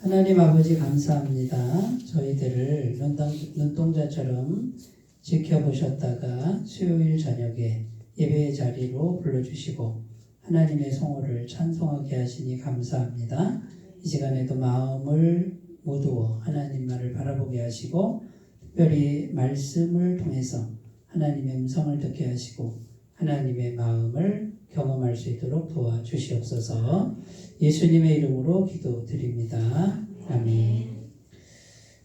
하나님 아버지 감사합니다. 저희들을 눈동자처럼 지켜보셨다가 수요일 저녁에 예배의 자리로 불러주시고 하나님의 성호를 찬송하게 하시니 감사합니다. 이 시간에도 마음을 모두어 하나님 말을 바라보게 하시고 특별히 말씀을 통해서 하나님의 음성을 듣게 하시고 하나님의 마음을 경험할 수 있도록 도와주시옵소서. 예수님의 이름으로 기도드립니다. 아멘.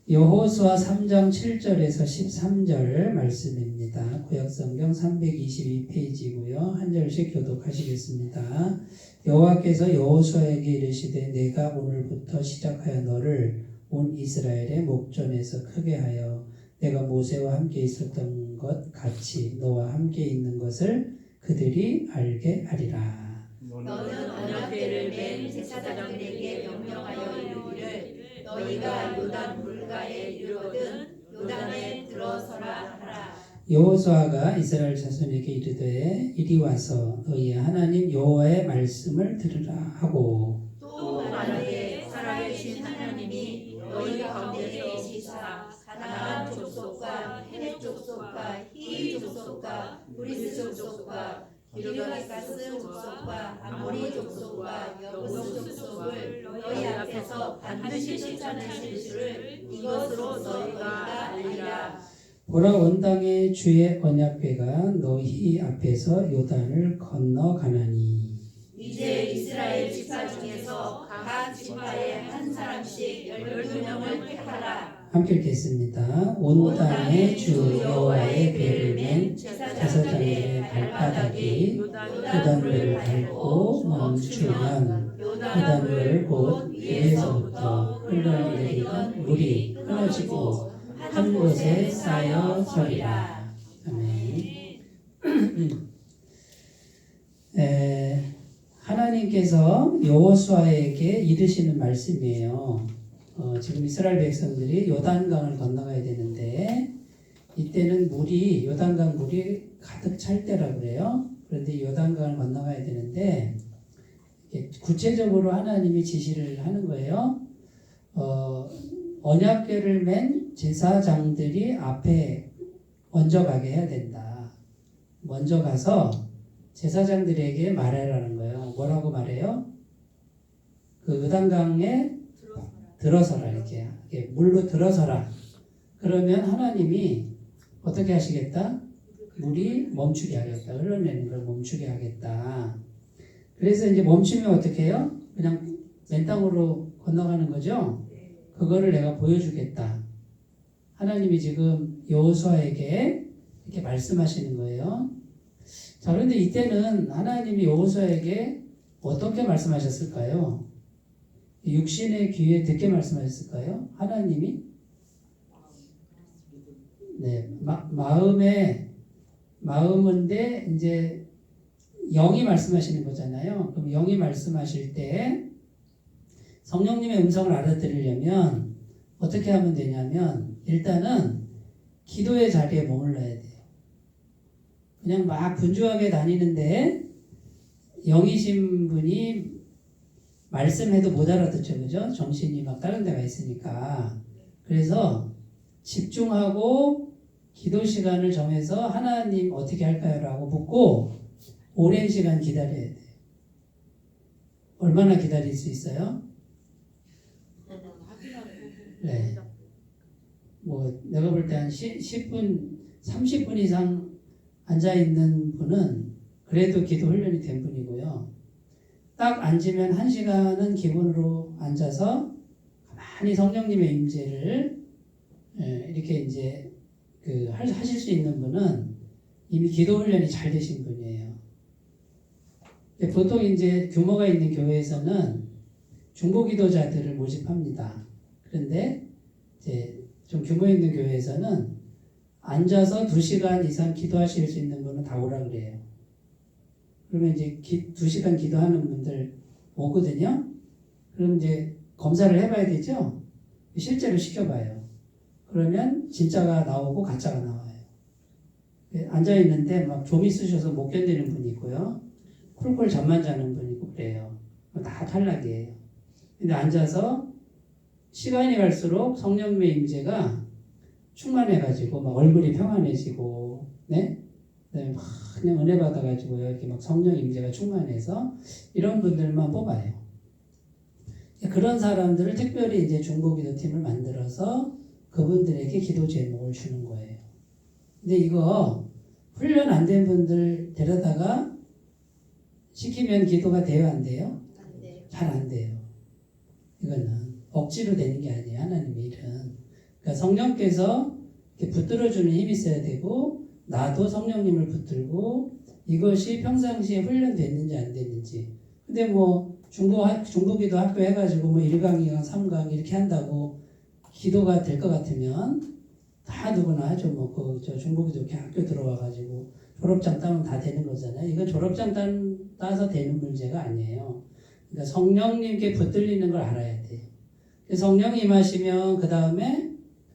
여호수아 3장 7절에서 13절 말씀입니다. 구약성경 322페이지고요. 한 절씩 교독하시겠습니다. 여호와께서 여호수아에게 이르시되 내가 오늘부터 시작하여 너를 온 이스라엘의 목전에서 크게 하여 내가 모세와 함께 있었던 것 같이 너와 함께 있는 것을 그들이 알게 하리라. 너는 언약궤를 맨 제사장들에게 명령하여 이르기를 너희가 요단 물가에 이르거든 요단에 들어서라 하라. 여호수아가 이스라엘 자손에게 이르되 이리 와서 너희의 하나님 여호와의 말씀을 들으라 하고 또 말하되 살아계신 하나님이 너희 가운데 계시사 가나안 족속과 헤벳 족속과 히위 족속과 브리스 족속과 기르가스 족속과 아모리 족속과 여부스 족속을 너희 앞에서 반드시 쫓아내실 줄을 이것으로 너희가 알리라. 보라 온 땅에 주의 언약궤가 너희 앞에서 요단을 건너가나니 이제 이스라엘 지파 중에서 각 지파에 한 사람씩 12명을 택하라. 함께 읽겠습니다. 온 땅에 주 여호와의 궤를 맨 제사장의 발바닥이 요단물을 밟고 멈추면 요단물 곧 위에서부터 흘러내리던 물이 끊어지고 한 곳에 쌓여 서리라. 아멘. 하나님께서 여호수아에게 이르시는 말씀이에요. 지금 이스라엘 백성들이 요단강을 건너가야 되는데 이때는 요단강 물이 가득 찰 때라 그래요. 그런데 요단강을 건너가야 되는데 구체적으로 하나님이 지시를 하는 거예요. 언약궤를 맨 제사장들이 앞에 먼저 가게 해야 된다. 먼저 가서 제사장들에게 말하라는 거예요. 뭐라고 말해요? 그 요단강에 들어서라 이렇게 물로 들어서라. 그러면 하나님이 어떻게 하시겠다? 물이 멈추게 하겠다. 흘러내는 걸 멈추게 하겠다. 그래서 이제 멈추면 어떻게 해요? 그냥 맨 땅으로 건너가는 거죠. 그거를 내가 보여주겠다. 하나님이 지금 여호수아에게 이렇게 말씀하시는 거예요. 자, 그런데 이때는 하나님이 여호수아에게 어떻게 말씀하셨을까요? 육신의 귀에 듣게 말씀하셨을까요? 하나님이? 네, 마음인데 이제 영이 말씀하시는 거잖아요. 그럼 영이 말씀하실 때 성령님의 음성을 알아들으려면 어떻게 하면 되냐면 일단은 기도의 자리에 머물러야 돼요. 그냥 막 분주하게 다니는데 영이신 분이 말씀해도 못 알아듣죠, 그죠? 정신이 막 다른 데가 있으니까. 그래서 집중하고 기도 시간을 정해서 하나님 어떻게 할까요? 라고 묻고 오랜 시간 기다려야 돼요. 얼마나 기다릴 수 있어요? 네. 내가 볼 때 한 10분, 30분 이상 앉아있는 분은 그래도 기도 훈련이 된 분이고요. 딱 앉으면 1시간은 기본으로 앉아서 가만히 성령님의 임재를 이렇게 이제 하실 수 있는 분은 이미 기도 훈련이 잘 되신 분이에요. 보통 이제 규모가 있는 교회에서는 중보 기도자들을 모집합니다. 그런데 이제 좀 규모 있는 교회에서는 앉아서 2시간 이상 기도하실 수 있는 분은 다 오라 그래요. 그러면 이제 2시간 기도하는 분들 오거든요. 그럼 이제 검사를 해봐야 되죠. 실제로 시켜봐요. 그러면 진짜가 나오고 가짜가 나와요. 앉아있는데 막 좀이 쑤셔서 못 견디는 분이 있고요. 콜콜 잠만 자는 분이 있고 그래요. 다 탈락이에요. 근데 앉아서 시간이 갈수록 성령님의 임재가 충만해가지고 막 얼굴이 평안해지고, 네? 그다음에 막 그냥 은혜 받아가지고 이렇게 막 성령 임재가 충만해서 이런 분들만 뽑아요. 그런 사람들을 특별히 이제 중보기도팀을 만들어서 그분들에게 기도 제목을 주는 거예요. 근데 이거 훈련 안 된 분들 데려다가 시키면 기도가 돼요, 안 돼요? 안 돼요. 잘 안 돼요. 이거는 억지로 되는 게 아니에요, 하나님의 일은. 그러니까 성령께서 이렇게 붙들어주는 힘이 있어야 되고, 나도 성령님을 붙들고, 이것이 평상시에 훈련됐는지 안 됐는지. 근데 뭐 중보기도 학교 해가지고 뭐 1강, 2강, 3강 이렇게 한다고 기도가 될 것 같으면 다 누구나 하죠. 뭐 저 중보기도 이렇게 학교 들어와가지고 졸업장 따면 다 되는 거잖아요. 이건 졸업장 따서 되는 문제가 아니에요. 그러니까 성령님께 붙들리는 걸 알아야 돼요. 성령이 임하시면 그 다음에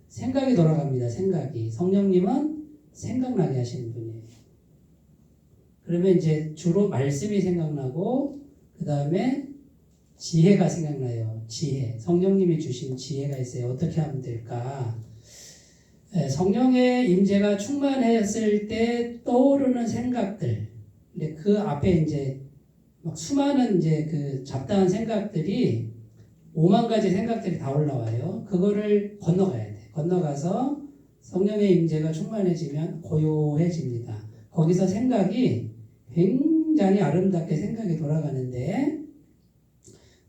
생각이 돌아갑니다. 생각이. 성령님은 생각나게 하시는 분이에요. 그러면 이제 주로 말씀이 생각나고 그 다음에 지혜가 생각나요. 지혜. 성령님이 주신 지혜가 있어요. 어떻게 하면 될까? 성령의 임재가 충만했을 때 떠오르는 생각들. 근데 그 앞에 이제 막 수많은 이제 그 잡다한 생각들이 5만 가지 생각들이 다 올라와요. 그거를 건너가야 돼. 건너가서 성령의 임재가 충만해지면 고요해집니다. 거기서 생각이 굉장히 아름답게 생각이 돌아가는데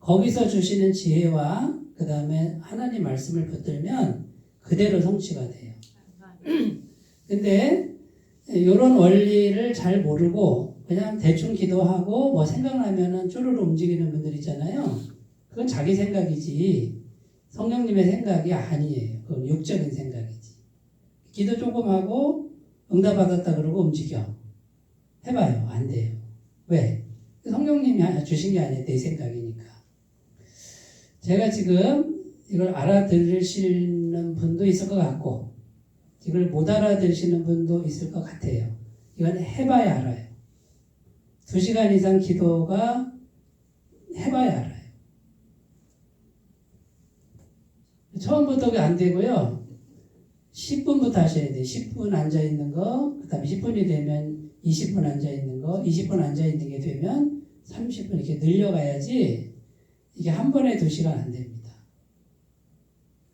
거기서 주시는 지혜와 그 다음에 하나님 말씀을 붙들면 그대로 성취가 돼요. 근데 이런 원리를 잘 모르고 그냥 대충 기도하고 뭐 생각나면은 쭈루루 움직이는 분들 있잖아요. 그건 자기 생각이지 성령님의 생각이 아니에요. 그건 육적인 생각이지. 기도 조금 하고 응답 받았다 그러고 움직여. 해봐요. 안 돼요. 왜? 성령님이 주신 게 아니에요. 내 생각이니까. 제가 지금 이걸 알아들으시는 분도 있을 것 같고 이걸 못 알아들으시는 분도 있을 것 같아요. 이건 해봐야 알아요. 2시간 이상 기도가 해봐야 알아요. 처음부터 안 되고요. 10분부터 하셔야 돼요. 10분 앉아있는 거, 그 다음에 10분이 되면 20분 앉아있는 거, 20분 앉아있는 게 되면 30분 이렇게 늘려가야지 이게 한 번에 2시간 안 됩니다.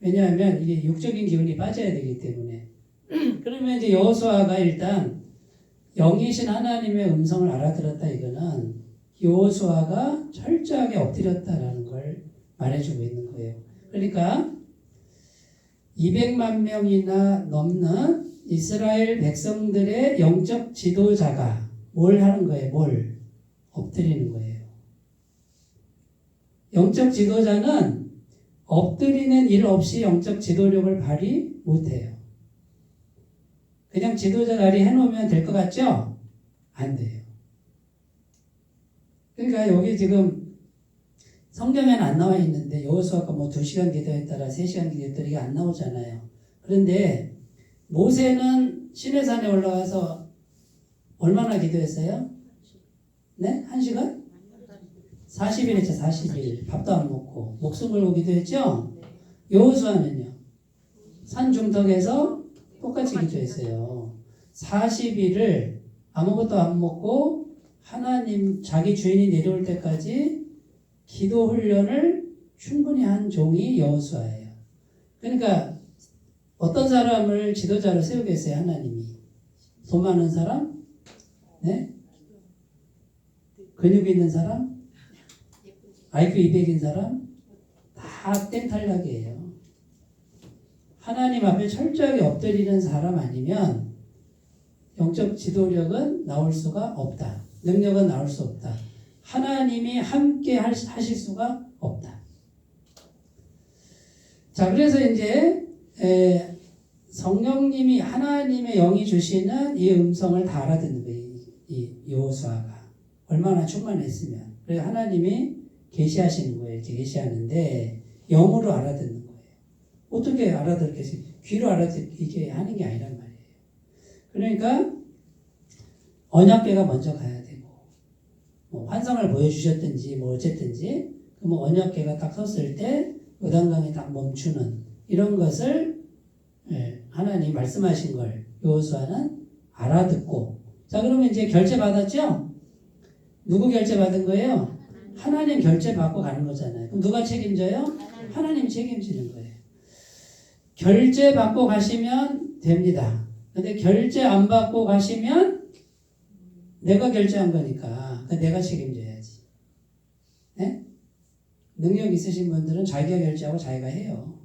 왜냐하면 이게 육적인 기운이 빠져야 되기 때문에. 그러면 이제 여호수아가 일단 영이신 하나님의 음성을 알아들었다 이거는 여호수아가 철저하게 엎드렸다라는 걸 말해주고 있는 거예요. 그러니까 200만 명이나 넘는 이스라엘 백성들의 영적 지도자가 뭘 하는 거예요? 뭘? 엎드리는 거예요. 영적 지도자는 엎드리는 일 없이 영적 지도력을 발휘 못해요. 그냥 지도자 자리 해놓으면 될 것 같죠? 안 돼요. 그러니까 여기 지금 성경에는 안 나와 있는데 여호수아가 뭐 2시간 기도했다라 3시간 기도했다라 이게 안 나오잖아요. 그런데 모세는 시내산에 올라가서 얼마나 기도했어요? 네? 1시간? 40일 했죠. 40일. 밥도 안 먹고 목숨 걸고 기도했죠? 여호수아는요. 산 중턱에서 똑같이 기도했어요. 40일을 아무것도 안 먹고 하나님 자기 주인이 내려올 때까지 기도 훈련을 충분히 한 종이 여호수아예요. 그러니까 어떤 사람을 지도자로 세우겠어요, 하나님이? 돈 많은 사람? 네? 근육 있는 사람? IQ 200인 사람? 다 땡탈락이에요. 하나님 앞에 철저하게 엎드리는 사람 아니면 영적 지도력은 나올 수가 없다. 능력은 나올 수 없다. 하나님이 함께 하실 수가 없다. 자, 그래서 이제 성령님이 하나님의 영이 주시는 이 음성을 다 알아듣는 거예요. 이 여호수아가 얼마나 충만했으면. 그래서 하나님이 계시하시는 거예요. 이렇게 계시하는데 영으로 알아듣는 거예요. 어떻게 알아듣겠어요? 귀로 알아듣게 하는 게 아니란 말이에요. 그러니까 언약궤가 먼저 가야 되고 뭐 환상을 보여주셨든지 뭐 어쨌든지 뭐 언약궤가 딱 섰을 때 요단강이 딱 멈추는 이런 것을 하나님 말씀하신 걸 여호수아는 알아듣고, 자 그러면 이제 결제 받았죠? 누구 결제 받은 거예요? 하나님 결제 받고 가는 거잖아요. 그럼 누가 책임져요? 하나님 책임지는 거예요. 결제 받고 가시면 됩니다. 근데 결제 안 받고 가시면 내가 결제한 거니까 내가 책임져야지. 네? 능력 있으신 분들은 자기가 결제하고 자기가 해요.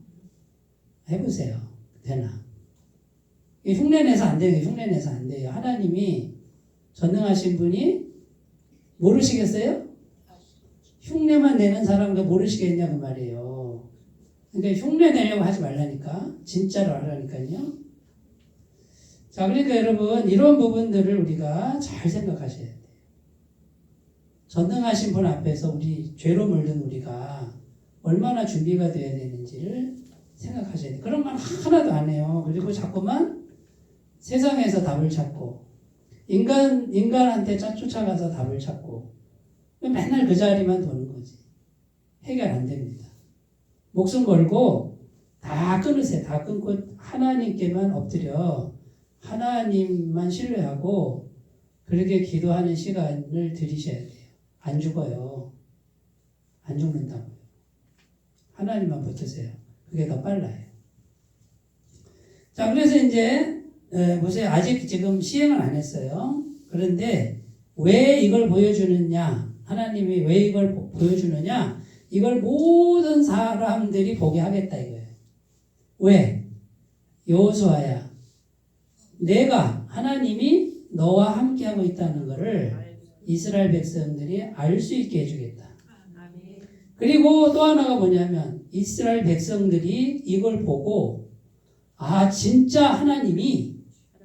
해보세요. 되나? 흉내내서 안 돼요. 흉내내서 안 돼요. 하나님이 전능하신 분이 모르시겠어요? 흉내만 내는 사람도 모르시겠냐 그 말이에요. 그러니까 흉내 내려고 하지 말라니까. 진짜로 하라니까요. 자, 그러니까 여러분 이런 부분들을 우리가 잘 생각하셔야 돼요. 전능하신 분 앞에서 우리 죄로 물든 우리가 얼마나 준비가 되어야 되는지를 생각하셔야 돼요. 그런 말 하나도 안 해요. 그리고 자꾸만 세상에서 답을 찾고 인간한테 쫓아가서 답을 찾고 맨날 그 자리만 도는 거지. 해결 안 됩니다. 목숨 걸고 다 끊으세요. 다 끊고 하나님께만 엎드려 하나님만 신뢰하고 그렇게 기도하는 시간을 들이셔야 돼요. 안 죽어요. 안 죽는다고요. 하나님만 붙으세요. 그게 더 빨라요. 자, 그래서 이제 보세요. 아직 지금 시행을 안 했어요. 그런데 왜 이걸 보여주느냐? 하나님이 왜 이걸 보여주느냐? 이걸 모든 사람들이 보게 하겠다 이거예요. 왜? 여호수아야, 내가 하나님이 너와 함께하고 있다는 것을 이스라엘 백성들이 알 수 있게 해주겠다. 그리고 또 하나가 뭐냐면 이스라엘 백성들이 이걸 보고 아 진짜 하나님이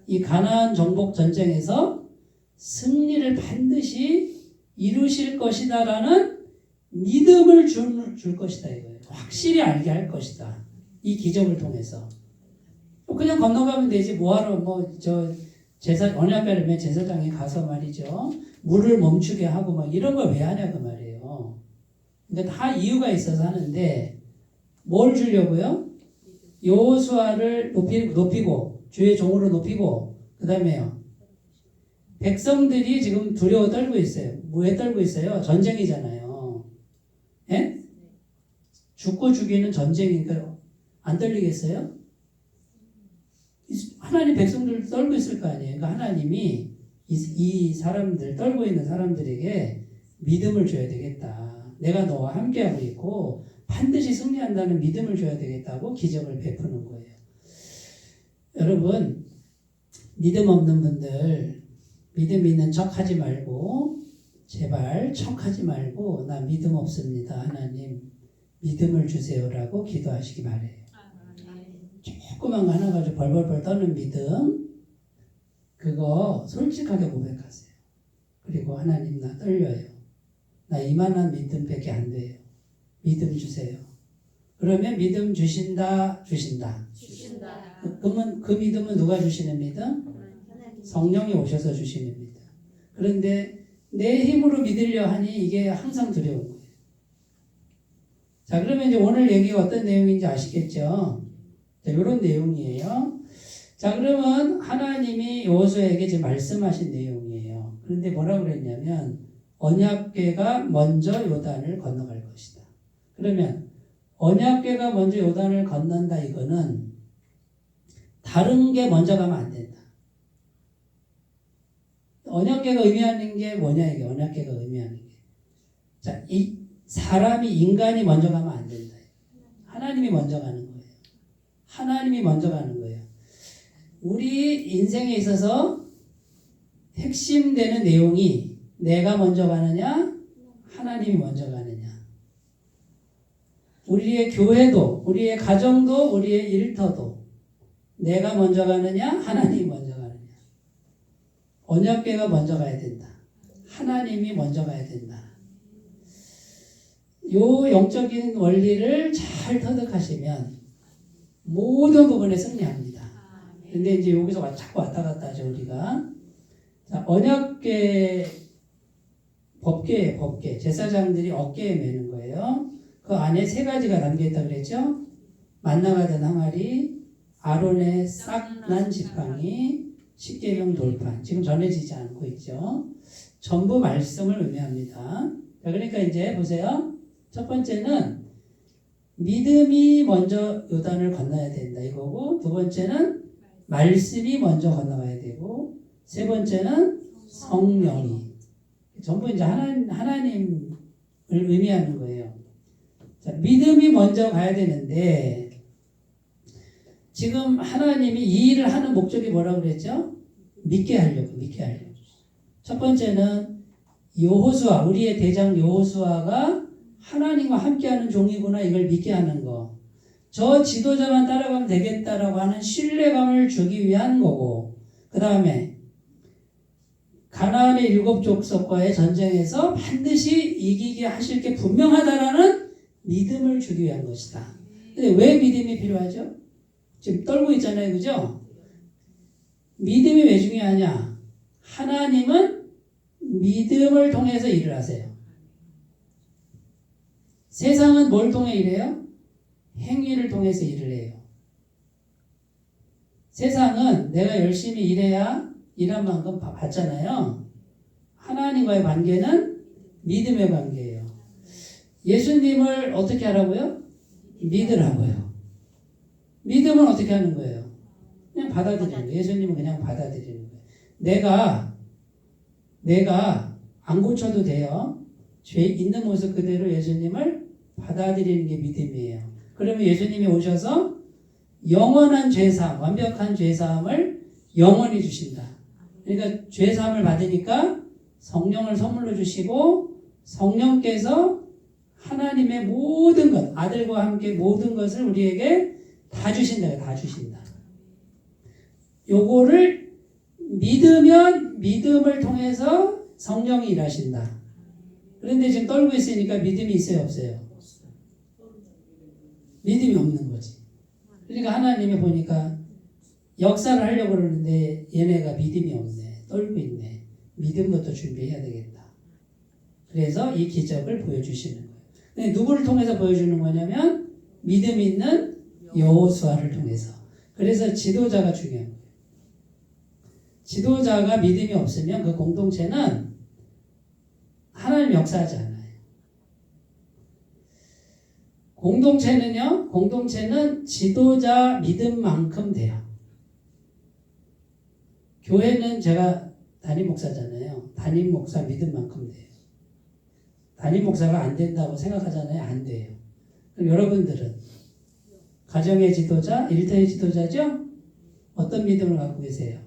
이 가나안 정복 전쟁에서 승리를 반드시 이루실 것이다라는 믿음을 줄 것이다 이거예요. 확실히 알게 할 것이다. 이 기적을 통해서. 그냥 건너가면 되지 뭐하러 언약궤를 제사장이 가서 말이죠. 물을 멈추게 하고 막 이런 걸 왜 하냐 그 말이에요. 그러니까 다 이유가 있어서 하는데 뭘 주려고요? 여호수아를 높이고 주의 종으로 높이고 그 다음에요. 백성들이 지금 두려워 떨고 있어요. 왜 떨고 있어요? 전쟁이잖아요. 예? 죽고 죽이는 전쟁이니까 안 떨리겠어요? 하나님 백성들 떨고 있을 거 아니에요. 그러니까 하나님이 이 사람들 떨고 있는 사람들에게 믿음을 줘야 되겠다. 내가 너와 함께하고 있고 반드시 승리한다는 믿음을 줘야 되겠다고 기적을 베푸는 거예요. 여러분 믿음 없는 분들 믿음 있는 척 하지 말고 제발 척하지 말고 나 믿음 없습니다. 하나님 믿음을 주세요라고 기도하시기 바래요. 조그만 거 하나 가지고 벌벌벌 떠는 믿음 그거 솔직하게 고백하세요. 그리고 하나님 나 떨려요. 나 이만한 믿음밖에 안 돼요. 믿음 주세요. 그러면 믿음 주신다. 그러면 그 믿음은 누가 주시는 믿음? 성령이 오셔서 주시는 믿음. 그런데 내 힘으로 믿으려 하니 이게 항상 두려운 거예요. 자, 그러면 이제 오늘 얘기가 어떤 내용인지 아시겠죠? 자, 이런 내용이에요. 자, 그러면 하나님이 여호수아에게 지금 말씀하신 내용이에요. 그런데 뭐라고 그랬냐면 언약궤가 먼저 요단을 건너갈 것이다. 그러면 언약궤가 먼저 요단을 건넌다 이거는 다른 게 먼저 가면 안 된다. 언약궤가 의미하는 게 뭐냐 이게 언약궤가 의미하는 게. 자, 이 사람이 인간이 먼저 가면 안 된다. 하나님이 먼저 가는 거예요. 하나님이 먼저 가는 거예요. 우리 인생에 있어서 핵심되는 내용이 내가 먼저 가느냐 하나님이 먼저 가느냐. 우리의 교회도 우리의 가정도 우리의 일터도 내가 먼저 가느냐 하나님이 먼저 가느냐. 언약궤가 먼저 가야 된다. 하나님이 먼저 가야 된다. 요 영적인 원리를 잘 터득하시면 모든 부분에 승리합니다. 근데 이제 여기서 자꾸 왔다 갔다 하죠, 우리가. 자, 언약궤, 법궤. 제사장들이 어깨에 매는 거예요. 그 안에 세 가지가 담겨있다 그랬죠? 만나가던 항아리, 아론의 싹난 지팡이, 십계명 돌판. 지금 전해지지 않고 있죠. 전부 말씀을 의미합니다. 자, 그러니까 이제 보세요. 첫 번째는 믿음이 먼저 요단을 건너야 된다 이거고, 두 번째는 말씀이 먼저 건너가야 되고, 세 번째는 성령이. 전부 이제 하나님을 의미하는 거예요. 자, 믿음이 먼저 가야 되는데, 지금 하나님이 이 일을 하는 목적이 뭐라고 그랬죠? 믿게 하려고. 첫 번째는 여호수아, 우리의 대장 여호수아가 하나님과 함께하는 종이구나, 이걸 믿게 하는 거. 저 지도자만 따라가면 되겠다라고 하는 신뢰감을 주기 위한 거고, 그 다음에 가나안의 7 족속과의 전쟁에서 반드시 이기게 하실 게 분명하다라는 믿음을 주기 위한 것이다. 근데 왜 믿음이 필요하죠? 지금 떨고 있잖아요, 그죠? 믿음이 왜 중요하냐? 하나님은 믿음을 통해서 일을 하세요. 세상은 뭘 통해 일해요? 행위를 통해서 일을 해요. 세상은 내가 열심히 일해야 일한 만큼 받잖아요. 하나님과의 관계는 믿음의 관계예요. 예수님을 어떻게 하라고요? 믿으라고요. 믿음은 어떻게 하는 거예요? 그냥 받아들이는 거예요. 예수님은 그냥 받아들이는 거예요. 내가 안 고쳐도 돼요. 죄 있는 모습 그대로 예수님을 받아들이는 게 믿음이에요. 그러면 예수님이 오셔서 영원한 죄사함, 완벽한 죄사함을 영원히 주신다. 그러니까 죄사함을 받으니까 성령을 선물로 주시고, 성령께서 하나님의 모든 것, 아들과 함께 모든 것을 우리에게 다 주신다. 다 주신다. 요거를 믿으면 믿음을 통해서 성령이 일하신다. 그런데 지금 떨고 있으니까 믿음이 있어요, 없어요? 믿음이 없는 거지. 그러니까 하나님이 보니까 역사를 하려고 그러는데 얘네가 믿음이 없네. 떨고 있네. 믿음부터 준비해야 되겠다. 그래서 이 기적을 보여주시는 거예요. 근데 누구를 통해서 보여주는 거냐면 믿음 있는 여호수아를 통해서. 그래서 지도자가 중요한 거예요. 지도자가 믿음이 없으면 그 공동체는 하나님 역사하지 않아요. 공동체는 지도자 믿음만큼 돼요. 교회는 제가 담임 목사잖아요. 담임 목사 믿음만큼 돼요. 담임 목사가 안 된다고 생각하잖아요. 안 돼요. 그럼 여러분들은 가정의 지도자, 일터의 지도자죠? 어떤 믿음을 갖고 계세요?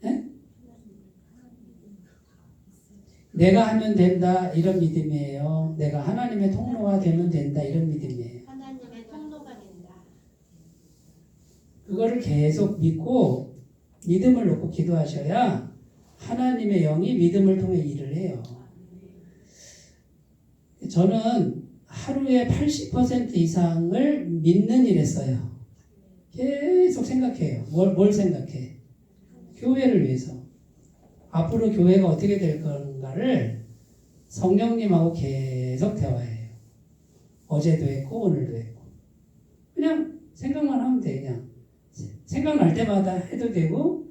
네? 내가 하면 된다 이런 믿음이에요. 내가 하나님의 통로가 되면 된다 이런 믿음이에요. 하나님의 통로가 된다. 그거를 계속 믿고 믿음을 놓고 기도하셔야 하나님의 영이 믿음을 통해 일을 해요. 저는 하루에 80% 이상을 믿는 일 했어요. 계속 생각해요. 뭘 생각해? 교회를 위해서. 앞으로 교회가 어떻게 될 건가를 성령님하고 계속 대화해요. 어제도 했고 오늘도 했고. 그냥 생각만 하면 돼. 그냥 생각날 때마다 해도 되고,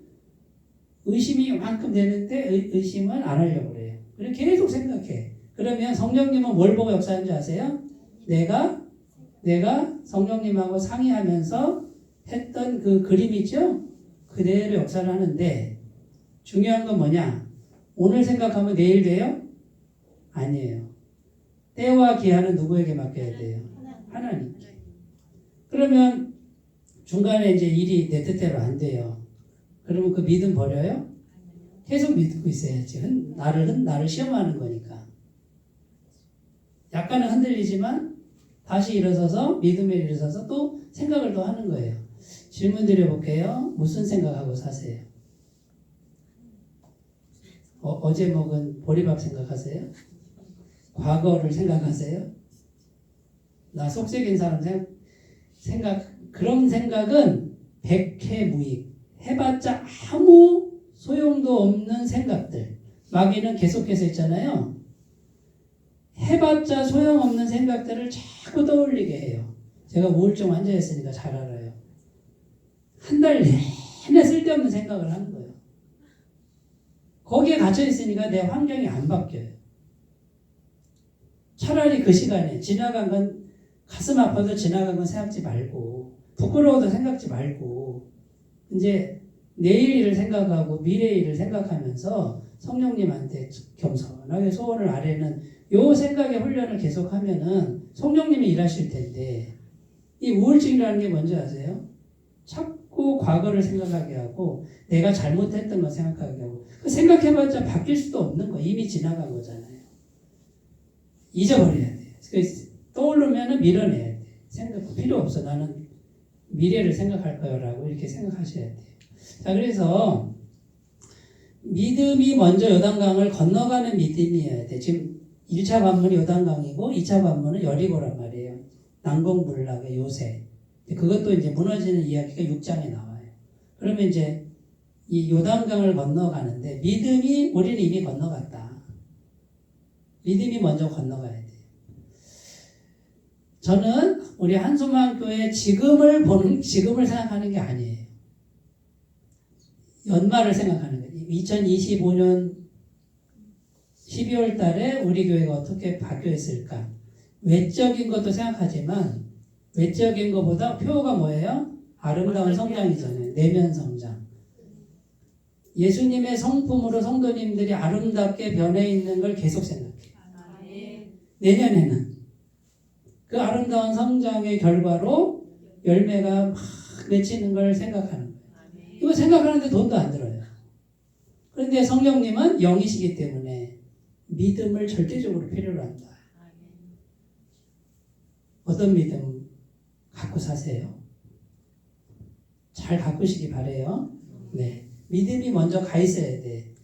의심이 이만큼 되는데 의심은 안 하려고 그래요. 그래서 계속 생각해. 그러면 성령님은 뭘 보고 역사하는지 아세요? 내가 성령님하고 상의하면서 했던 그 그림 있죠? 그대로 역사를 하는데, 중요한 건 뭐냐? 오늘 생각하면 내일 돼요? 아니에요. 때와 기한은 누구에게 맡겨야 돼요? 하나님께. 그러면 중간에 이제 일이 내 뜻대로 안 돼요. 그러면 그 믿음 버려요? 계속 믿고 있어야지. 나를 시험하는 거니까. 약간은 흔들리지만 다시 일어서서 믿음에 일어서서 또 생각을 또 하는 거예요. 질문 드려볼게요. 무슨 생각하고 사세요? 어제 먹은 보리밥 생각하세요? 과거를 생각하세요? 나 속색인 사람 그런 생각은 백해무익. 해봤자 아무 소용도 없는 생각들. 마귀는 계속해서 있잖아요. 해봤자 소용없는 생각들을 자꾸 떠올리게 해요. 제가 우울증 환자였으니까 잘 알아요. 한 달 내내 쓸데없는 생각을 하는 거예요. 거기에 갇혀 있으니까 내 환경이 안 바뀌어요. 차라리 그 시간에 지나간 건 가슴 아파도 지나간 건 생각지 말고 부끄러워도 생각지 말고 이제 내일 일을 생각하고 미래 일을 생각하면서 성령님한테 겸손하게 소원을 아뢰는 요 생각의 훈련을 계속하면은 성령님이 일하실 텐데 이 우울증이라는 게 뭔지 아세요? 자꾸 과거를 생각하게 하고 내가 잘못했던 거 생각하게 하고 그 생각해봤자 바뀔 수도 없는 거 이미 지나간 거잖아요. 잊어버려야 돼요. 떠오르면 밀어내야 돼. 생각 필요 없어. 나는 미래를 생각할 거라고 이렇게 생각하셔야 돼요. 자, 그래서 믿음이 먼저 요단강을 건너가는 믿음이어야 돼. 지금 1차 관문이 요단강이고 2차 관문은 여리고란 말이에요. 난공불락의 요새. 그것도 이제 무너지는 이야기가 6장에 나와요. 그러면 이제 이 요단강을 건너가는데 믿음이 우리는 이미 건너갔다. 믿음이 먼저 건너가야 돼요. 저는 우리 한소망교회 지금을 생각하는 게 아니에요. 연말을 생각하는 거예요. 2025년 12월 달에 우리 교회가 어떻게 바뀌었을까? 외적인 것도 생각하지만 외적인 것보다 표가 뭐예요? 아름다운 성장이잖아요. 내면 성장. 예수님의 성품으로 성도님들이 아름답게 변해 있는 걸 계속 생각해요. 내년에는 그 아름다운 성장의 결과로 열매가 막 맺히는 걸 생각하는 거예요. 이거 생각하는데 돈도 안 들어요. 그런데 성령님은 영이시기 때문에 믿음을 절대적으로 필요로 한다. 어떤 믿음 갖고 사세요? 잘 가꾸시기 바래요. 네, 믿음이 먼저 가 있어야 돼.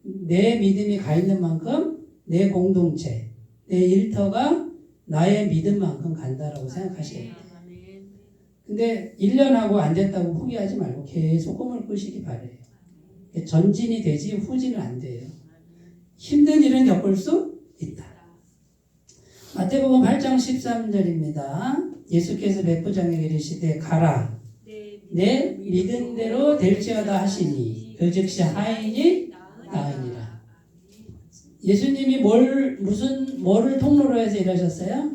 내 믿음이 가 있는 만큼 내 공동체, 내 일터가 나의 믿음만큼 간다라고 생각하셔야 돼요. 근데 1년 하고 안 됐다고 포기하지 말고 계속 꿈을 꾸시기 바래요. 전진이 되지 후진은 안 돼요. 힘든 일은 겪을 수 있다. 마태복음 8장 13절입니다. 예수께서 백부장에게 이르시되 가라 내 믿은 대로 될지어다 하시니 그 즉시 하인이 나으니라. 예수님이 뭐를 통로로 해서 일하셨어요?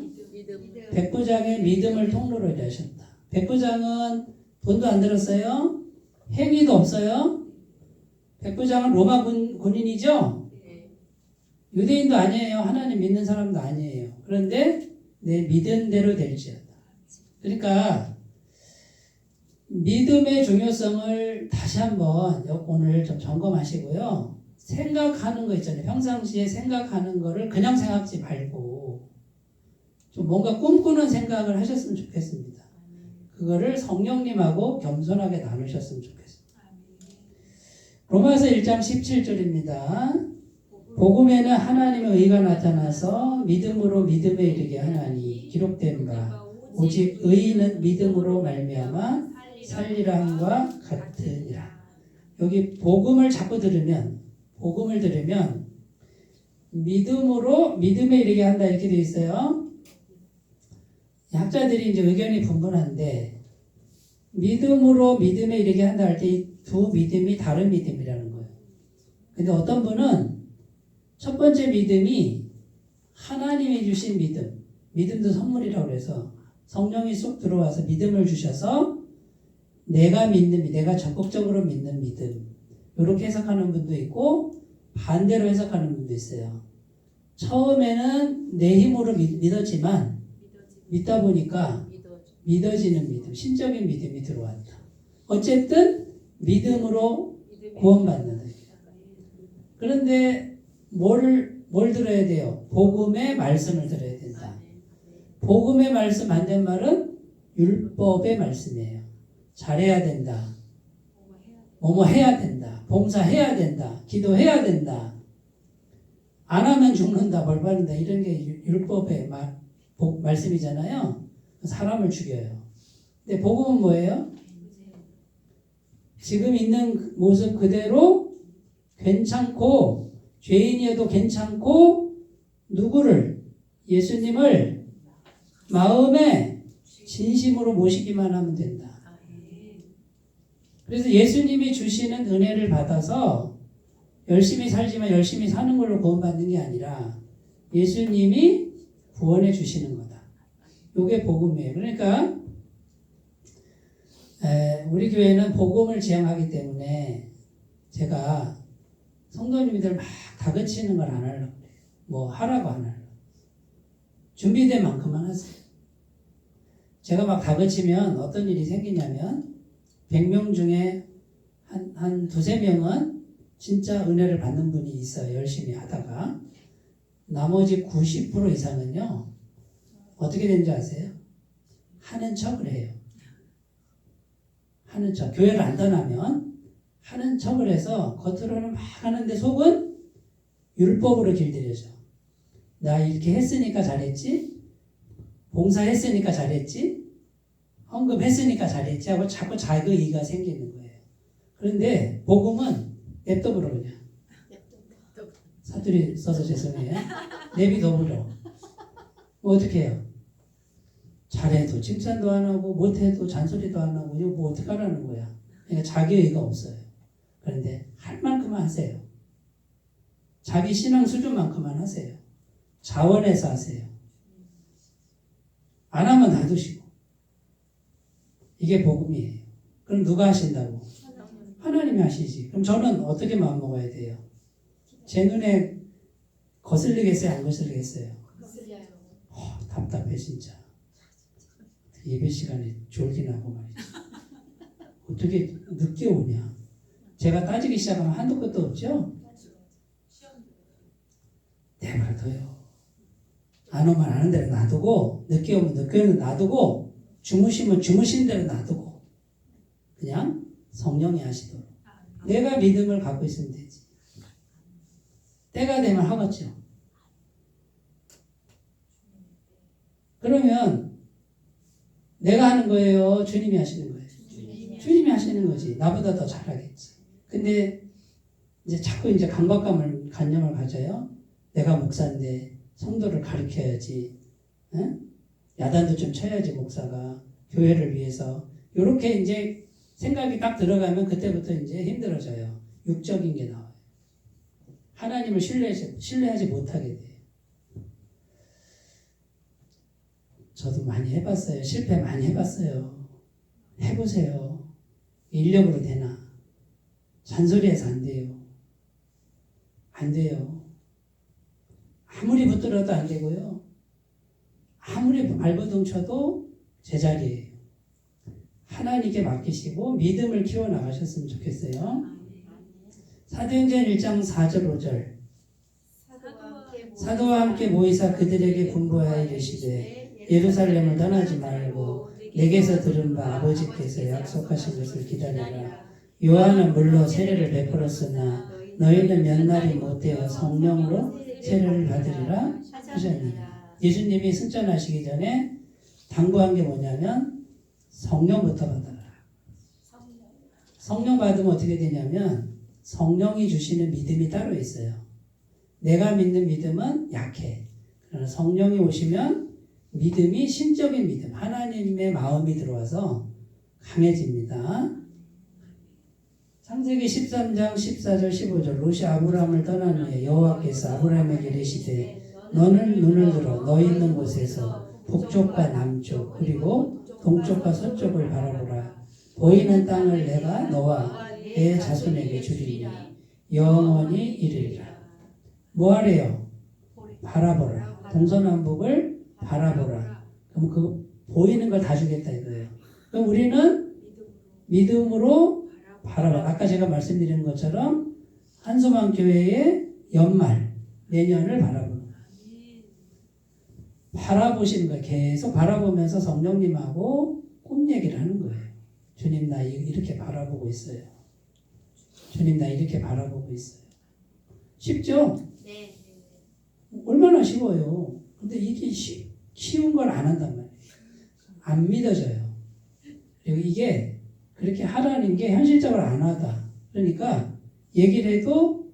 백부장의 믿음을 통로로 일하셨다. 백부장은 돈도 안 들었어요. 행위도 없어요. 백부장은 로마 군인이죠. 유대인도 아니에요. 하나님 믿는 사람도 아니에요. 그런데 내 믿은 대로 될지어다. 그러니까 믿음의 중요성을 다시 한번 오늘 좀 점검하시고요. 생각하는 거 있잖아요. 평상시에 생각하는 거를 그냥 생각지 말고 좀 뭔가 꿈꾸는 생각을 하셨으면 좋겠습니다. 그거를 성령님하고 겸손하게 나누셨으면 좋겠습니다. 로마서 1장 17절입니다. 복음에는 하나님의 의가 나타나서 믿음으로 믿음에 이르게 하나니 기록된 바 오직 의인은 믿음으로 말미암아 살리라 함과 같으니라. 여기 복음을 자꾸 들으면 믿음으로 믿음에 이르게 한다 이렇게 되어 있어요. 학자들이 이제 의견이 분분한데 믿음으로 믿음에 이르게 한다 할 때 이 두 믿음이 다른 믿음이라는 거예요. 근데 어떤 분은 첫 번째 믿음이 하나님이 주신 믿음도 선물이라고 해서 성령이 쏙 들어와서 믿음을 주셔서 내가 적극적으로 믿는 믿음 이렇게 해석하는 분도 있고 반대로 해석하는 분도 있어요. 처음에는 내 힘으로 믿었지만 믿다 보니까 믿어지는 믿음, 신적인 믿음이 들어왔다. 어쨌든 믿음으로 구원받는다. 그런데 뭘 들어야 돼요? 복음의 말씀을 들어야 된다. 복음의 말씀 반대말은 율법의 말씀이에요. 잘해야 된다. 뭐뭐 해야 된다. 봉사해야 된다. 기도해야 된다. 안 하면 죽는다. 벌 받는다. 이런 게 율법의 말씀이잖아요. 사람을 죽여요. 근데 복음은 뭐예요? 지금 있는 모습 그대로 괜찮고 죄인이어도 괜찮고 누구를 예수님을 마음에 진심으로 모시기만 하면 된다. 그래서 예수님이 주시는 은혜를 받아서 열심히 살지만 열심히 사는 걸로 구원받는 게 아니라 예수님이 구원해 주시는 거다. 이게 복음이에요. 그러니까 우리 교회는 복음을 지향하기 때문에 제가 성도님들 막 다그치는 걸 안 하려고 그래요. 뭐 하라고 안 하려고. 준비된 만큼만 하세요. 제가 막 다그치면 어떤 일이 생기냐면 100명 중에 한 두세 명은 진짜 은혜를 받는 분이 있어요. 열심히 하다가. 나머지 90% 이상은요. 어떻게 되는지 아세요? 하는 척을 해요. 하는 척. 교회를 안 떠나면 하는 척을 해서 겉으로는 막 하는데 속은 율법으로 길들여져. 나 이렇게 했으니까 잘했지? 봉사했으니까 잘했지? 헌금했으니까 잘했지? 하고 자꾸 자기의가 생기는 거예요. 그런데 복음은 냅둬버려 그냥. 사투리 써서 죄송해요. 내비둬버려. 뭐 어떻게 해요? 잘해도 칭찬도 안 하고 못해도 잔소리도 안 하고 이거 뭐 어떻게 하라는 거야. 그러니까 자기의가 없어요. 그런데 할 만큼만 하세요. 자기 신앙 수준만큼만 하세요. 자원해서 하세요. 안 하면 놔두시고. 이게 복음이에요. 그럼 누가 하신다고? 하나님이 하시지. 그럼 저는 어떻게 마음먹어야 돼요? 제 눈에 거슬리겠어요? 안 거슬리겠어요? 답답해 진짜. 예배 시간에 졸기나고 말이지. 어떻게 늦게 오냐. 제가 따지기 시작하면 한도 끝도 없죠? 내버려둬요. 안 오면 아는 대로 놔두고 늦게 오면 늦게 오면 놔두고 주무시면 주무신 대로 놔두고 그냥 성령이 하시도록. 내가 믿음을 갖고 있으면 되지. 때가 되면 하겠죠. 그러면 내가 하는 거예요? 주님이 하시는 거예요? 주님이 하시는 거지. 나보다 더 잘하겠지. 근데 이제 자꾸 이제 강박감을 가져요. 내가 목사인데 성도를 가르쳐야지. 응? 야단도 좀 쳐야지 목사가 교회를 위해서. 이렇게 이제 생각이 딱 들어가면 그때부터 이제 힘들어져요. 육적인 게 나와요. 하나님을 신뢰하지 못하게 돼요. 저도 많이 해봤어요. 실패 많이 해봤어요. 해보세요. 인력으로 되나? 잔소리해서 안 돼요. 안 돼요. 아무리 붙들어도 안 되고요. 아무리 발버둥 쳐도 제자리예요. 하나님께 맡기시고 믿음을 키워나가셨으면 좋겠어요. 사도행전 1장 4절 5절 사도와 함께 모이사 그들에게 분부하여 이르시되 예루살렘을 떠나지 말고 내게서 들은 바 아버지께서 약속하신 것을 기다리라. 요한은 물로 세례를 베풀었으나 너희는 몇 날이 못되어 성령으로 세례를 받으리라 하셨니. 예수님이 승천하시기 전에 당부한 게 뭐냐면 성령부터 받아라. 성령 받으면 어떻게 되냐면 성령이 주시는 믿음이 따로 있어요. 내가 믿는 믿음은 약해. 그러나 성령이 오시면 믿음이 신적인 믿음, 하나님의 마음이 들어와서 강해집니다. 창세기 13장 14절 15절 롯이 아브라함을 떠난 후에 여호와께서 아브라함에게 이르시되 너는 눈을 들어 너 있는 곳에서 북쪽과 남쪽 그리고 동쪽과 서쪽을 바라보라. 보이는 땅을 내가 너와 내 자손에게 주리니 영원히 이르리라. 뭐하래요? 바라보라. 동서남북을 바라보라. 그럼 그 보이는 걸 다 주겠다 이거예요. 그럼 우리는 믿음으로 바라봐. 아까 제가 말씀드린 것처럼 한소망 교회의 연말 내년을 바라보는 거예요. 바라보시는 거예요. 계속 바라보면서 성령님하고 꿈 얘기를 하는 거예요. 주님 나 이렇게 바라보고 있어요. 주님 나 이렇게 바라보고 있어요. 쉽죠? 네. 얼마나 쉬워요. 근데 이게 쉬운 걸 안 한단 말이에요. 안 믿어져요. 그리고 이게 그렇게 하라는 게 현실적으로 안 하다. 그러니까 얘기를 해도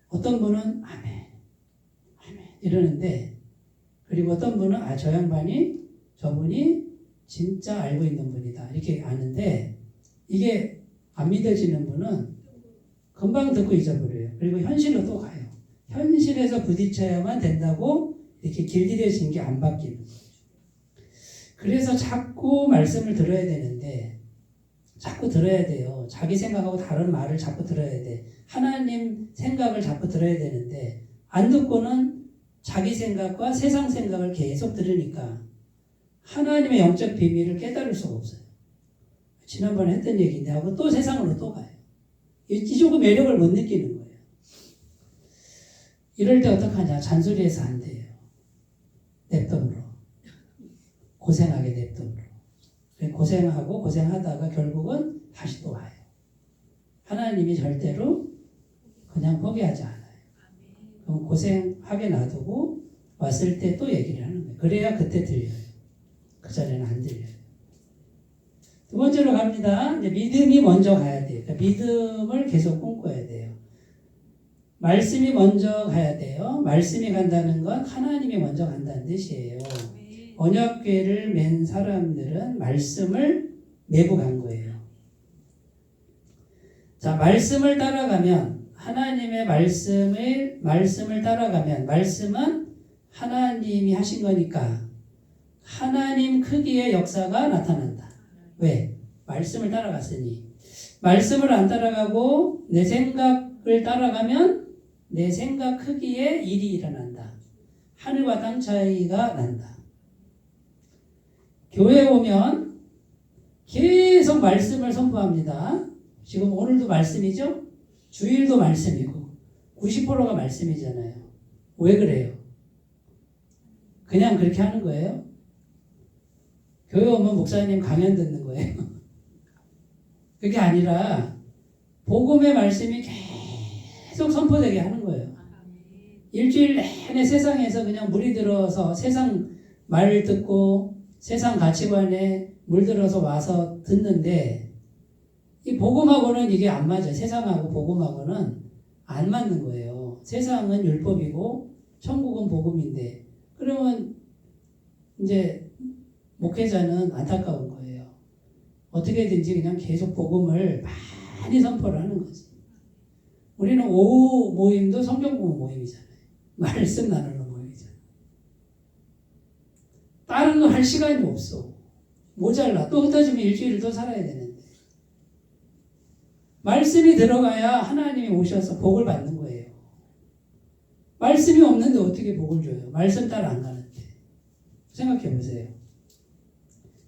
어떤 분은 아멘, 아멘 이러는데 그리고 어떤 분은 저 양반이 저분이 진짜 알고 있는 분이다 이렇게 아는데 이게 안 믿어지는 분은 금방 듣고 잊어버려요. 그리고 현실로 또 가요. 현실에서 부딪혀야만 된다고 이렇게 길들여진 게 안 바뀌는 거죠. 그래서 자꾸 말씀을 들어야 되는데 자꾸 들어야 돼요. 자기 생각하고 다른 말을 자꾸 들어야 돼. 하나님 생각을 자꾸 들어야 되는데 안 듣고는 자기 생각과 세상 생각을 계속 들으니까 하나님의 영적 비밀을 깨달을 수가 없어요. 지난번에 했던 얘기인데 하고 또 세상으로 또 가요. 이쪽은 매력을 못 느끼는 거예요. 이럴 때 어떡하냐. 잔소리해서 안 돼요. 냅둬물어. 고생하게 냅둬물어. 고생하고 고생하다가 결국은 다시 또 와요. 하나님이 절대로 그냥 포기하지 않아요. 그럼 고생하게 놔두고 왔을 때 또 얘기를 하는 거예요. 그래야 그때 들려요. 그 전에는 안 들려요. 두 번째로 갑니다. 이제 믿음이 먼저 가야 돼요. 그러니까 믿음을 계속 꿈꿔야 돼요. 말씀이 먼저 가야 돼요. 말씀이 간다는 건 하나님이 먼저 간다는 뜻이에요. 언약궤를 맨 사람들은 말씀을 메고 간 거예요. 자, 말씀을 따라가면 하나님의 말씀을 따라가면 말씀은 하나님이 하신 거니까 하나님 크기의 역사가 나타난다. 왜? 말씀을 따라갔으니. 말씀을 안 따라가고 내 생각을 따라가면 내 생각 크기의 일이 일어난다. 하늘과 땅 차이가 난다. 교회 오면 계속 말씀을 선포합니다. 지금 오늘도 말씀이죠? 주일도 말씀이고 90%가 말씀이잖아요. 왜 그래요? 그냥 그렇게 하는 거예요? 교회 오면 목사님 강연 듣는 거예요. 그게 아니라 복음의 말씀이 계속 선포되게 하는 거예요. 일주일 내내 세상에서 그냥 물이 들어서 세상 말을 듣고 세상 가치관에 물들어서 와서 듣는데 이 복음하고는 이게 안 맞아요. 세상하고 복음하고는 안 맞는 거예요. 세상은 율법이고 천국은 복음인데 그러면 이제 목회자는 안타까운 거예요. 어떻게든지 그냥 계속 복음을 많이 선포를 하는 거지. 우리는 오후 모임도 성경 공부 모임이잖아요. 말씀 나누는 모임이잖아요. 다른 거 할 시간이 없어. 모자라. 또 흩어지면 일주일을 또 살아야 되는데. 말씀이 들어가야 하나님이 오셔서 복을 받는 거예요. 말씀이 없는데 어떻게 복을 줘요? 말씀 따라 안 가는데. 생각해 보세요.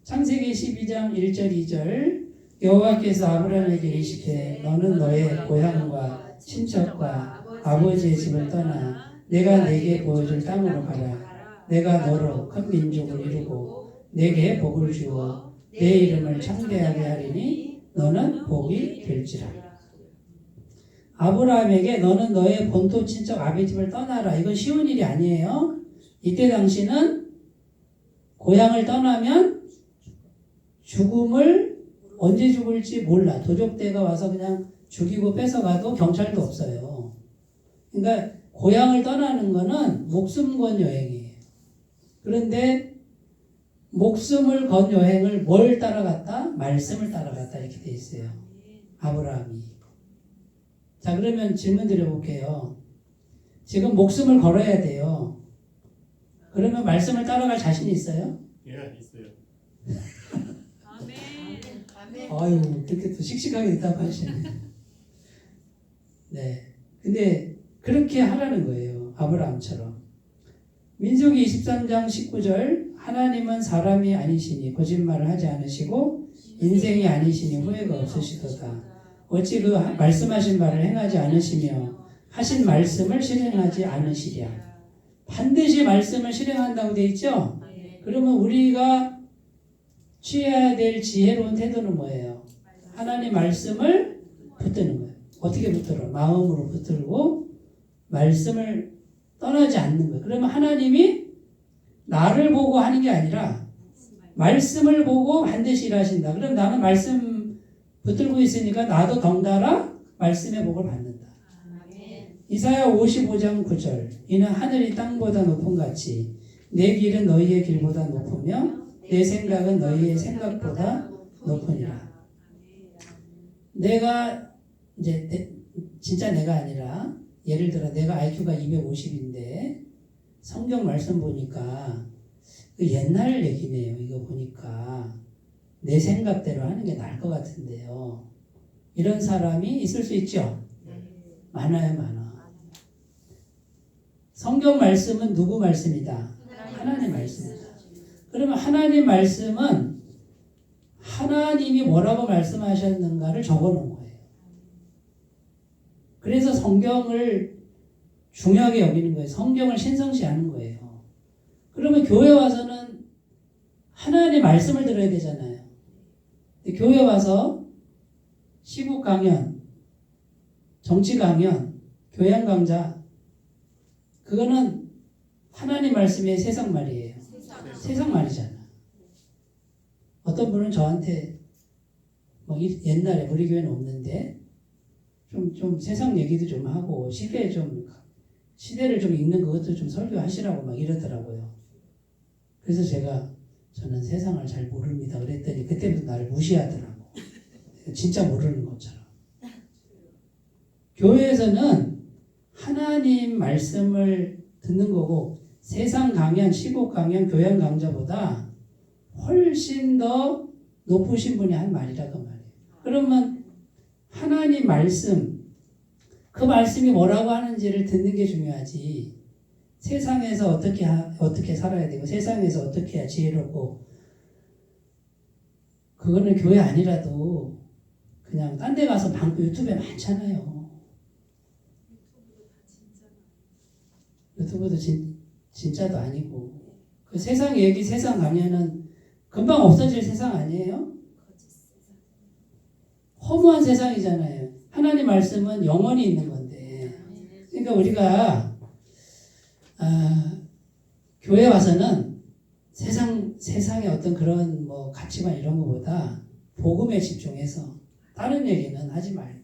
창세기 12장 1절 2절 여호와께서 아브라함에게 이르시되 너는 너의 고향과 친척과 아버지의 집을 떠나 내가 네게 보여줄 땅으로 가라. 내가 너로 큰 민족을 이루고 네게 복을 주어 내 이름을 창대하게 하리니 너는 복이 될지라. 아브라함에게 너는 너의 본토 친척 아버지 집을 떠나라. 이건 쉬운 일이 아니에요. 이때 당시는 고향을 떠나면 죽음을 언제 죽을지 몰라. 도적대가 와서 그냥 죽이고 뺏어가도 경찰도 없어요. 그러니까 고향을 떠나는 거는 목숨 건 여행이에요. 그런데 목숨을 건 여행을 뭘 따라갔다? 말씀을 따라갔다 이렇게 돼 있어요. 아브라함이. 자, 그러면 질문 드려볼게요. 지금 목숨을 걸어야 돼요. 그러면 말씀을 따라갈 자신 있어요? 예, 있어요. 아유, 그렇게 또 씩씩하게 대답하시네. 네. 근데 그렇게 하라는 거예요. 아브라함처럼. 민수기 23장 19절 하나님은 사람이 아니시니 거짓말을 하지 않으시고 인생이 아니시니 후회가 없으시도다. 어찌 그 말씀하신 바를 행하지 않으시며 하신 말씀을 실행하지 않으시랴. 반드시 말씀을 실행한다고 돼 있죠? 그러면 우리가 취해야 될 지혜로운 태도는 뭐예요? 하나님 말씀을 붙드는 거예요. 어떻게 붙들어? 마음으로 붙들고 말씀을 떠나지 않는 거예요. 그러면 하나님이 나를 보고 하는 게 아니라 말씀을 보고 반드시 일하신다. 그럼 나는 말씀 붙들고 있으니까 나도 덩달아 말씀의 복을 받는다. 이사야 55장 9절 이는 하늘이 땅보다 높은 같이 내 길은 너희의 길보다 높으며 내 생각은 너희의 생각보다 높으니라. 내가 이제 진짜 내가 아니라 예를 들어 내가 IQ가 250인데 성경 말씀 보니까 그 옛날 얘기네요. 이거 보니까 내 생각대로 하는 게 나을 것 같은데요. 이런 사람이 있을 수 있죠? 많아요, 많아. 성경 말씀은 누구 말씀이다? 하나님 말씀이다. 그러면 하나님 말씀은 하나님이 뭐라고 말씀하셨는가를 적어놓은 거예요. 그래서 성경을 중요하게 여기는 거예요. 성경을 신성시하는 거예요. 그러면 교회 와서는 하나님의 말씀을 들어야 되잖아요. 근데 교회 와서 시국 강연, 정치 강연, 교양 강좌, 그거는 하나님 말씀의 세상 말이에요. 세상 말이잖아. 어떤 분은 저한테 뭐 옛날에 우리 교회는 없는데 좀 세상 얘기도 좀 하고 시대를 좀 읽는 그것도 좀 설교하시라고 막 이러더라고요. 그래서 저는 세상을 잘 모릅니다. 그랬더니 그때부터 나를 무시하더라고. 진짜 모르는 것처럼. 교회에서는 하나님 말씀을 듣는 거고 세상 강연, 시국 강연, 교양 강좌보다 훨씬 더 높으신 분이 한 말이라고 말이에요. 그러면 하나님 말씀, 그 말씀이 뭐라고 하는지를 듣는 게 중요하지. 세상에서 어떻게 살아야 되고 세상에서 어떻게 해야 지혜롭고 그거는 교회 아니라도 그냥 딴 데 가서 방구 유튜브에 많잖아요. 유튜브도 진짜도 아니고 그 세상 얘기, 세상 강연은 금방 없어질 세상 아니에요? 허무한 세상이잖아요. 하나님 말씀은 영원히 있는 건데. 그러니까 우리가 교회 와서는 세상의 어떤 그런 뭐 가치관 이런 것보다 복음에 집중해서 다른 얘기는 하지 말고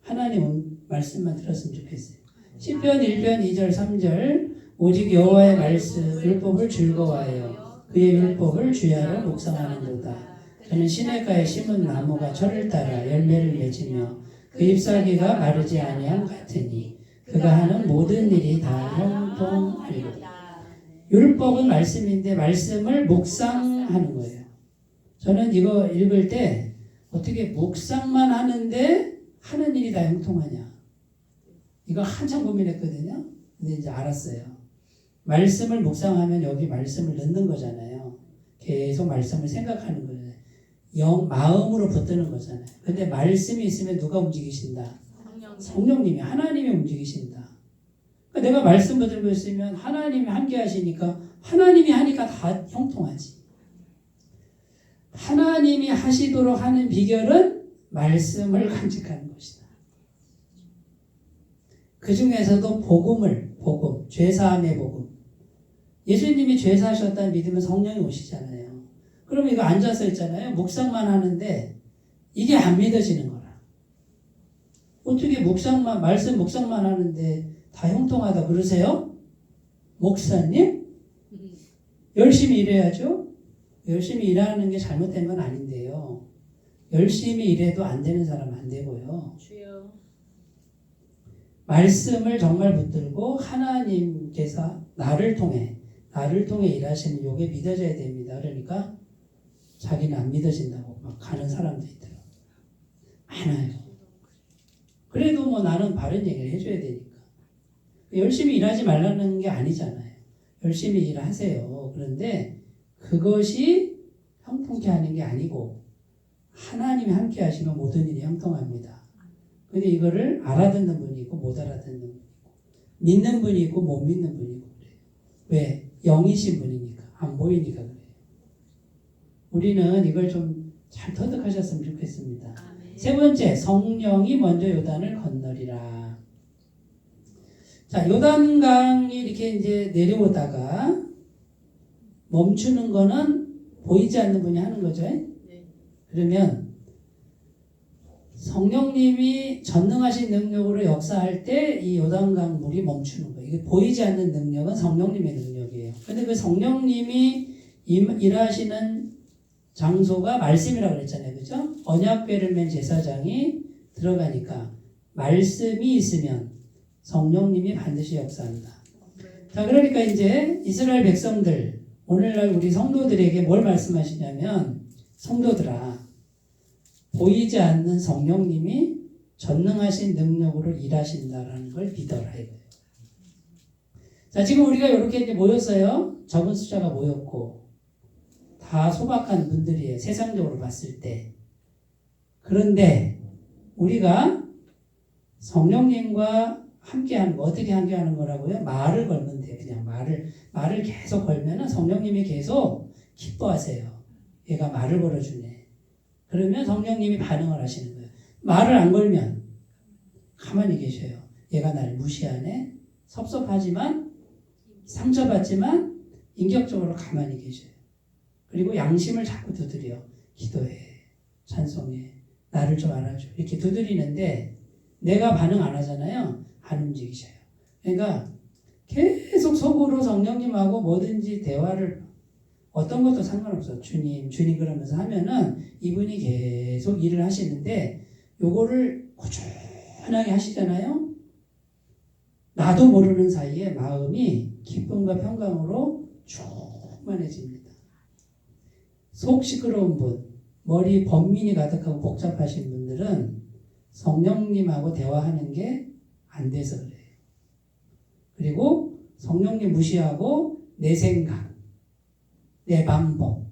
하나님 말씀만 들었으면 좋겠어요. 시편 1편 2절 3절 오직 여호와의 말씀 율법을 즐거워하여 그의 율법을 주야로 묵상하는도다. 저는 시냇가에 심은 나무가 철을 따라 열매를 맺으며 그 잎사귀가 마르지 아니함 같으니 그가 하는 모든 일이 다 형통하리로다. 율법은 말씀인데 말씀을 묵상하는 거예요. 저는 이거 읽을 때 어떻게 묵상만 하는데 하는 일이 다 형통하냐. 이거 한참 고민했거든요. 근데 이제 알았어요. 말씀을 묵상하면 여기 말씀을 넣는 거잖아요. 계속 말씀을 생각하는 거예요. 마음으로 붙드는 거잖아요. 근데 말씀이 있으면 누가 움직이신다? 성령님이, 하나님이 움직이신다. 그러니까 내가 말씀 붙들고 있으면 하나님이 함께 하시니까 하나님이 하니까 다 형통하지. 하나님이 하시도록 하는 비결은 말씀을 간직하는 것이다. 그 중에서도 복음, 죄사함의 복음. 예수님이 죄사하셨다는 믿으면 성령이 오시잖아요. 그럼 이거 앉아서 있잖아요. 묵상만 하는데 이게 안 믿어지는 거라. 어떻게 말씀 묵상만 하는데 다 형통하다 그러세요? 목사님? 열심히 일해야죠. 열심히 일하는 게 잘못된 건 아닌데요. 열심히 일해도 안 되는 사람 안 되고요. 주여. 말씀을 정말 붙들고 하나님께서 나를 통해 일하시는 요게 믿어져야 됩니다. 그러니까 자기는 안 믿어진다고 막 가는 사람도 있더라고요. 많아요. 그래도 뭐 나는 바른 얘기를 해줘야 되니까. 열심히 일하지 말라는 게 아니잖아요. 열심히 일하세요. 그런데 그것이 형통케 하는 게 아니고 하나님이 함께 하시면 모든 일이 형통합니다. 근데 이거를 알아듣는 분이 있고 못 알아듣는 분이 있고 믿는 분이 있고 못 믿는 분이 있고 그래요. 왜? 영이신 분이니까 안 보이니까 그래요. 우리는 이걸 좀 잘 터득하셨으면 좋겠습니다. 아멘. 세 번째, 성령이 먼저 요단을 건너리라. 자, 요단강이 이렇게 이제 내려오다가 멈추는 거는 보이지 않는 분이 하는 거죠. 네. 그러면 성령님이 전능하신 능력으로 역사할 때 이 요단강 물이 멈추는 거예요. 이게 보이지 않는 능력은 성령님의 능력이에요. 근데 그 성령님이 일하시는 장소가 말씀이라고 그랬잖아요. 그죠? 언약궤를 맨 제사장이 들어가니까 말씀이 있으면 성령님이 반드시 역사한다. 자, 그러니까 이제 이스라엘 백성들, 오늘날 우리 성도들에게 뭘 말씀하시냐면, 성도들아, 보이지 않는 성령님이 전능하신 능력으로 일하신다라는 걸 믿어라 이거예요. 자, 지금 우리가 이렇게 이제 모였어요. 적은 숫자가 모였고 다 소박한 분들이에요. 세상적으로 봤을 때. 그런데 우리가 성령님과 함께하는 거, 어떻게 함께하는 거라고요? 말을 걸면 돼요. 그냥 말을 계속 걸면은 성령님이 계속 기뻐하세요. 얘가 말을 걸어주네. 그러면 성령님이 반응을 하시는 거예요. 말을 안 걸면 가만히 계셔요. 얘가 나를 무시하네. 섭섭하지만 상처받지만 인격적으로 가만히 계셔요. 그리고 양심을 자꾸 두드려. 기도해. 찬송해. 나를 좀 알아줘. 이렇게 두드리는데 내가 반응 안 하잖아요. 안 움직이셔요. 그러니까 계속 속으로 성령님하고 뭐든지 대화를 어떤 것도 상관없어. 주님 그러면서 하면은 이분이 계속 일을 하시는데 요거를 꾸준하게 하시잖아요. 나도 모르는 사이에 마음이 기쁨과 평강으로 충만해집니다. 속 시끄러운 분, 머리 번민이 가득하고 복잡하신 분들은 성령님하고 대화하는 게 안 돼서 그래요. 그리고 성령님 무시하고 내 생각, 내 방법,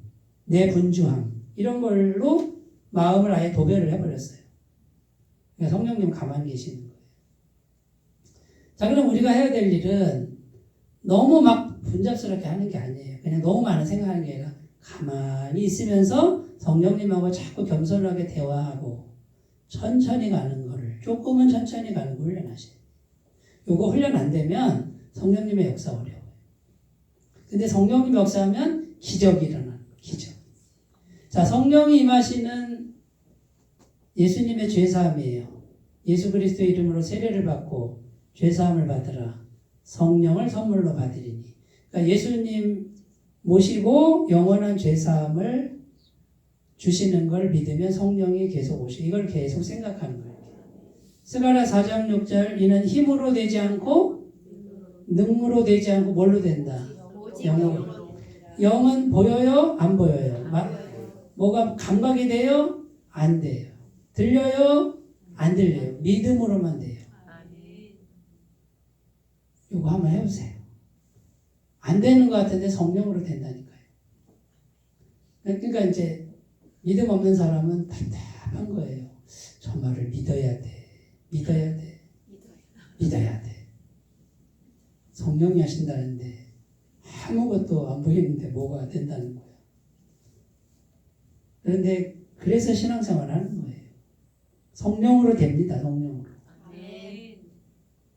내 분주함 이런 걸로 마음을 아예 도배를 해버렸어요. 그러니까 성령님 가만히 계시는 거예요. 자, 그럼 우리가 해야 될 일은 너무 막 분잡스럽게 하는 게 아니에요. 그냥 너무 많은 생각하는 게 아니라 가만히 있으면서 성령님하고 자꾸 겸손하게 대화하고 천천히 가는 거를, 조금은 천천히 가는 거 훈련하셔요. 요거 훈련 안 되면 성령님의 역사 어려워요. 근데 성령님 역사하면 기적이 일어나는 거예요. 기적. 자, 성령이 임하시는 예수님의 죄사함이에요. 예수 그리스도의 이름으로 세례를 받고 죄사함을 받으라. 성령을 선물로 받으리니. 그러니까 예수님 모시고 영원한 죄사함을 주시는 걸 믿으면 성령이 계속 오시고 이걸 계속 생각하는 거예요. 스가랴 4장 6절 이는 힘으로 되지 않고 능으로 되지 않고 뭘로 된다? 영으로. 영은 보여요? 안 보여요? 뭐가 감각이 돼요? 안 돼요. 들려요? 안 들려요. 믿음으로만 돼요. 이거 한번 해보세요. 안 되는 것 같은데 성령으로 된다니까요. 그러니까 이제 믿음 없는 사람은 답답한 거예요. 저 말을 믿어야 돼. 믿어야 돼. 믿어야 돼. 성령이 하신다는데 아무것도 안 보이는데 뭐가 된다는 거예요. 그런데 그래서 신앙생활을 하는 거예요. 성령으로 됩니다. 성령으로.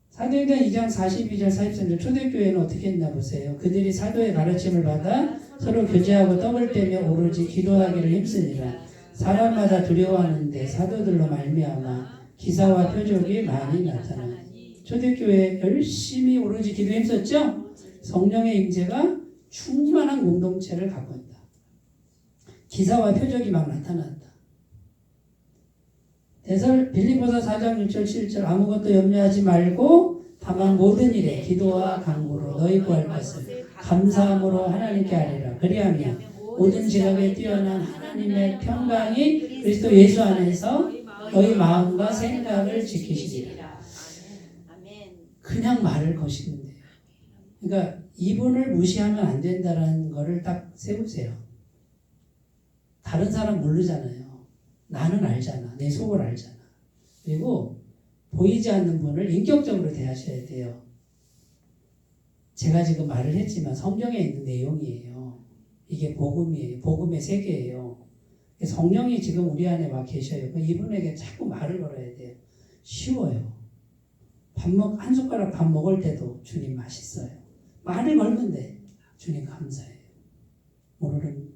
사도행전 2장 42절 43절 초대교회는 어떻게 했나 보세요. 그들이 사도의 가르침을 받아 서로 교제하고 떡을 떼며 오로지 기도하기를 힘쓰니라. 사람마다 두려워하는데 사도들로 말미암아 기사와 표적이 많이 나타나니. 초대교회 열심히 오로지 기도에 힘썼죠. 성령의 임재가 충만한 공동체를 갖고 있다. 기사와 표적이 막 나타난다. 빌립보서 4장 6절 7절 아무것도 염려하지 말고 다만 모든 일에 기도와 간구로 너희 구할 것을 감사함으로 하나님께 아뢰라. 그리하면 모든 지각에 뛰어난 하나님의 평강이 그리스도 예수 안에서 너희 마음과 생각을 지키시리라. 그냥 말을 거시면 돼요. 그러니까 이분을 무시하면 안 된다는 거를 딱 세우세요. 다른 사람 모르잖아요. 나는 알잖아. 내 속을 알잖아. 그리고 보이지 않는 분을 인격적으로 대하셔야 돼요. 제가 지금 말을 했지만 성경에 있는 내용이에요. 이게 복음이에요. 복음의 세계예요. 성령이 지금 우리 안에 와 계셔요. 이분에게 자꾸 말을 걸어야 돼요. 쉬워요. 한 숟가락 밥 먹을 때도 주님 맛있어요. 말을 걸면 돼. 주님 감사해요. 오늘은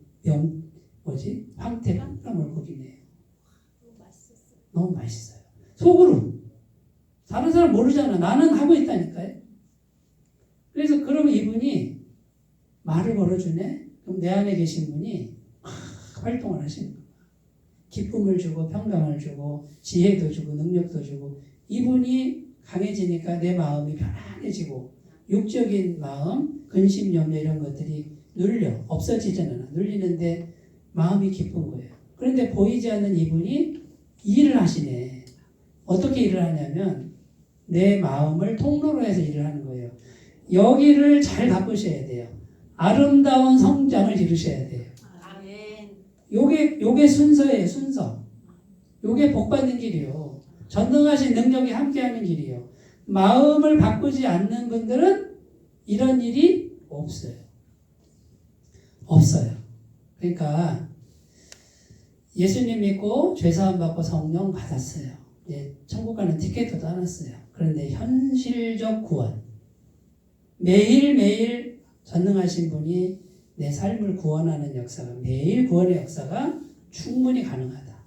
황태 콩나물 국이네요. 너무 맛있어요. 속으로. 다른 사람 모르잖아. 나는 하고 있다니까요. 그래서 그러면 이분이 말을 걸어주네? 그럼 내 안에 계신 분이 막 활동을 하시는 거예요. 기쁨을 주고 평강을 주고 지혜도 주고 능력도 주고 이분이 강해지니까 내 마음이 편안해지고 육적인 마음, 근심, 염려 이런 것들이 눌려 없어지잖아. 눌리는데 마음이 기쁜 거예요. 그런데 보이지 않는 이분이 일을 하시네. 어떻게 일을 하냐면 내 마음을 통로로 해서 일을 하는 거예요. 여기를 잘 바꾸셔야 돼요. 아름다운 성장을 이루셔야 돼요. 아멘. 요게 순서예요, 순서. 요게 복받는 길이요. 전능하신 능력이 함께하는 길이요. 마음을 바꾸지 않는 분들은 이런 일이 없어요. 없어요. 그러니까 예수님 믿고 죄사함 받고 성령 받았어요. 천국 가는 티켓도 따놨어요. 그런데 현실적 구원, 매일매일 전능하신 분이 내 삶을 구원하는 역사가, 매일 구원의 역사가 충분히 가능하다.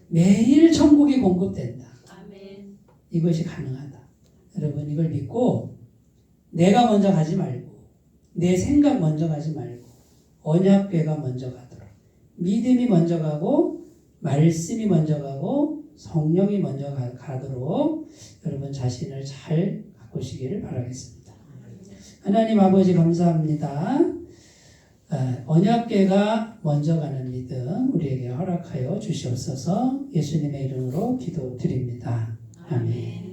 매일 천국이 공급된다. 아멘. 이것이 가능하다. 여러분 이걸 믿고 내가 먼저 가지 말고 내 생각 먼저 가지 말고 언약궤가 먼저 가도록, 믿음이 먼저 가고 말씀이 먼저 가고 성령이 먼저 가도록 여러분 자신을 잘 가꾸시기를 바라겠습니다. 하나님 아버지 감사합니다. 언약궤가 먼저 가는 믿음 우리에게 허락하여 주시옵소서. 예수님의 이름으로 기도드립니다. 아멘.